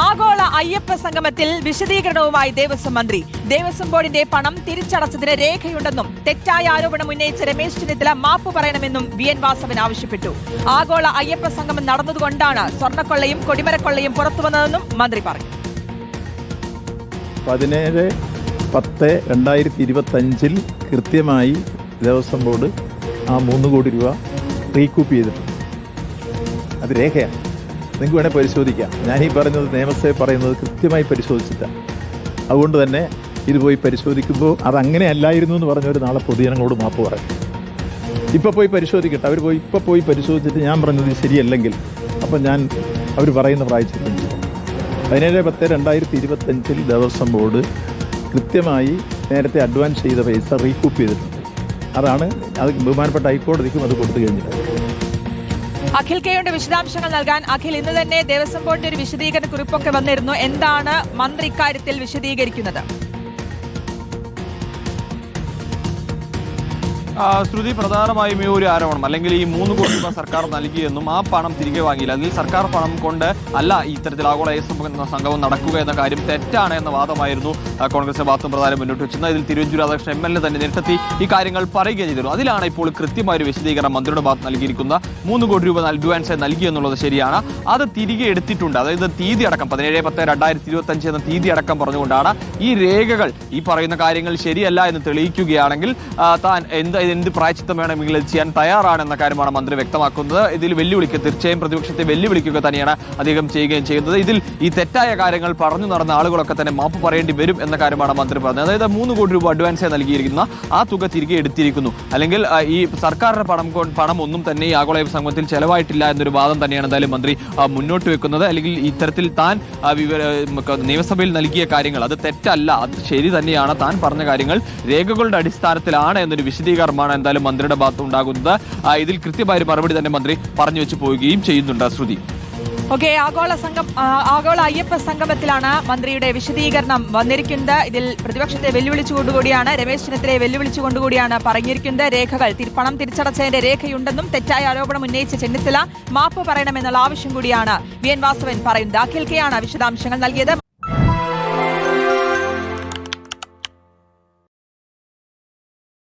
ആഗോള അയ്യപ്പ സംഗമത്തിൽ വിശദീകരണവുമായി ദേവസ്വം മന്ത്രി. ദേവസ്വം ബോർഡിന്റെ പണം തിരിച്ചടച്ചതിന് രേഖയുണ്ടെന്നും തെറ്റായ ആരോപണം ഉന്നയിച്ച രമേശ് ചെന്നിത്തല മാപ്പ് പറയണമെന്നും വി.എൻ. വാസവൻ ആവശ്യപ്പെട്ടു. ആഗോള അയ്യപ്പ സംഗമം നടന്നതുകൊണ്ടാണ് സ്വർണ്ണക്കൊള്ളയും കൊടിമരക്കൊള്ളയും പുറത്തുവന്നതെന്നും മന്ത്രി പറഞ്ഞു. 17/10/2025 കൃത്യമായി ദേവസ്വം ബോർഡ് ആ 3 കോടി രൂപ റീകൂപ്പ് ചെയ്തിട്ടുണ്ട്. അത് രേഖയാണ്, നിങ്ങൾക്ക് വേണേൽ പരിശോധിക്കാം. ഞാനീ പറയുന്നത് നിയമസഭ പറയുന്നത് കൃത്യമായി പരിശോധിച്ചിട്ടാണ്. അതുകൊണ്ട് തന്നെ ഇത് പോയി പരിശോധിക്കുമ്പോൾ അതങ്ങനെ അല്ലായിരുന്നു എന്ന് പറഞ്ഞവർ നാളെ പൊതുജനങ്ങളോട് മാപ്പ് പറയും. ഇപ്പോൾ പോയി പരിശോധിക്കട്ടെ, അവർ പോയി പരിശോധിച്ചിട്ട് ഞാൻ പറഞ്ഞത് ശരിയല്ലെങ്കിൽ അപ്പം അവർ പറയുന്ന പ്രായച്ചിട്ടുണ്ട്. 17/10/2025 ദേവസ്വം ബോർഡ് കൃത്യമായി നേരത്തെ അഡ്വാൻസ് ചെയ്ത പൈസ റീകൂപ്പ് ചെയ്തിട്ടുണ്ട്. അത് ബഹുമാനപ്പെട്ട ഹൈക്കോടതിക്കും അത് കൊടുത്തു കഴിഞ്ഞിട്ടുണ്ട്. അഖിൽ കെയുടെ വിശദാംശങ്ങൾ നൽകാൻ അഖിൽ, ഇന്ന് തന്നെ ദേവസ്വം ബോർഡിന്റെ ഒരു വിശദീകരണ കുറിപ്പൊക്കെ വന്നിരുന്നു. എന്താണ് മന്ത്രി ഇക്കാര്യത്തിൽ വിശദീകരിക്കുന്നത്? ശ്രുതി, പ്രധാനമായും ഈ ഒരു ആരോപണം അല്ലെങ്കിൽ ഈ 3 കോടി രൂപ സർക്കാർ നൽകിയെന്നും ആ പണം തിരികെ വാങ്ങിയില്ല, അല്ലെങ്കിൽ സർക്കാർ പണം കൊണ്ട് അല്ല ഇത്തരത്തിൽ ആഗോള അയ്യപ്പ സംഗമം നടക്കുക എന്ന കാര്യം തെറ്റാണ് എന്ന വാദമായിരുന്നു കോൺഗ്രസിന്റെ ഭാഗത്തും പ്രധാനം മുന്നോട്ട് വെച്ചിരുന്നത്. ഇതിൽ തിരുവഞ്ചൂർ രാധാകൃഷ്ണൻ MLA തന്നെ നേരിട്ടെത്തി ഈ കാര്യങ്ങൾ പറയുകയും ചെയ്തിരുന്നു. അതിലാണ് ഇപ്പോൾ കൃത്യമായൊരു വിശദീകരണം മന്ത്രിയുടെ ഭാഗത്ത് നൽകിയിരിക്കുന്ന 3 കോടി രൂപ അഡ്വാൻസ് നൽകിയെന്നുള്ളത് ശരിയാണ്. അത് തിരികെ എടുത്തിട്ടുണ്ട്. അതായത് തീയതി അടക്കം 17/10/2025 എന്ന തീയതി അടക്കം പറഞ്ഞുകൊണ്ടാണ് ഈ രേഖകൾ ഈ പറയുന്ന കാര്യങ്ങൾ ശരിയല്ല എന്ന് തെളിയിക്കുകയാണെങ്കിൽ താൻ എന്ത് പ്രായച്ചിത്തം വേണമെങ്കിൽ ചെയ്യാൻ തയ്യാറാണെന്ന കാര്യമാണ് മന്ത്രി വ്യക്തമാക്കുന്നത്. ഇതിൽ തീർച്ചയായും പ്രതിപക്ഷത്തെ വെല്ലുവിളിക്കുക തന്നെയാണ് അദ്ദേഹം ചെയ്യുകയും ചെയ്യുന്നത്. ഇതിൽ ഈ തെറ്റായ കാര്യങ്ങൾ പറഞ്ഞു നടന്ന ആളുകളൊക്കെ തന്നെ മാപ്പ് പറയേണ്ടി വരും എന്ന കാര്യമാണ് മന്ത്രി പറഞ്ഞത്. അതായത് 3 കോടി രൂപ അഡ്വാൻസായി നൽകിയിരിക്കുന്ന ആ തുക തിരികെ എടുത്തിരിക്കുന്നു, അല്ലെങ്കിൽ ഈ സർക്കാരിന്റെ പണം ഒന്നും തന്നെ ഈ ആഗോള സംഗമത്തിൽ ചെലവായിട്ടില്ല എന്നൊരു വാദം തന്നെയാണ് എന്തായാലും മന്ത്രി മുന്നോട്ട് വെക്കുന്നത്. അല്ലെങ്കിൽ ഇത്തരത്തിൽ താൻ നിയമസഭയിൽ നൽകിയ കാര്യങ്ങൾ അത് തെറ്റല്ല, അത് ശരി തന്നെയാണ്, താൻ പറഞ്ഞ കാര്യങ്ങൾ രേഖകളുടെ അടിസ്ഥാനത്തിലാണ് എന്നൊരു വിശദീകരണമാണ് എന്തായാലും മന്ത്രിയുടെ ഭാഗത്ത് ഉണ്ടാകുന്നത്. ഇതിൽ കൃത്യമായ ഒരു മറുപടി തന്നെ മന്ത്രി പറഞ്ഞു വെച്ച് പോവുകയും ചെയ്യുന്നുണ്ട്. ശ്രുതി, ആഗോള അയ്യപ്പ സംഗമത്തിലാണ് മന്ത്രിയുടെ വിശദീകരണം വന്നിരിക്കുന്നത്. ഇതിൽ പ്രതിപക്ഷത്തെ വെല്ലുവിളിച്ചുകൊണ്ടുകൂടിയാണ്, രമേശ് ചെന്നിത്തലയെ വെല്ലുവിളിച്ചുകൊണ്ടുകൂടിയാണ് പറഞ്ഞിരിക്കുന്നത്. പണം തിരിച്ചടച്ചതിന്റെ രേഖയുണ്ടെന്നും തെറ്റായ ആരോപണം ഉന്നയിച്ച ചെന്നിത്തല മാപ്പ് പറയണമെന്നുള്ള ആവശ്യം കൂടിയാണ് വി.എൻ. വാസവൻ പറയുന്നത്. അഖിൽ കെയാണ് വിശദാംശങ്ങൾ നൽകിയത്.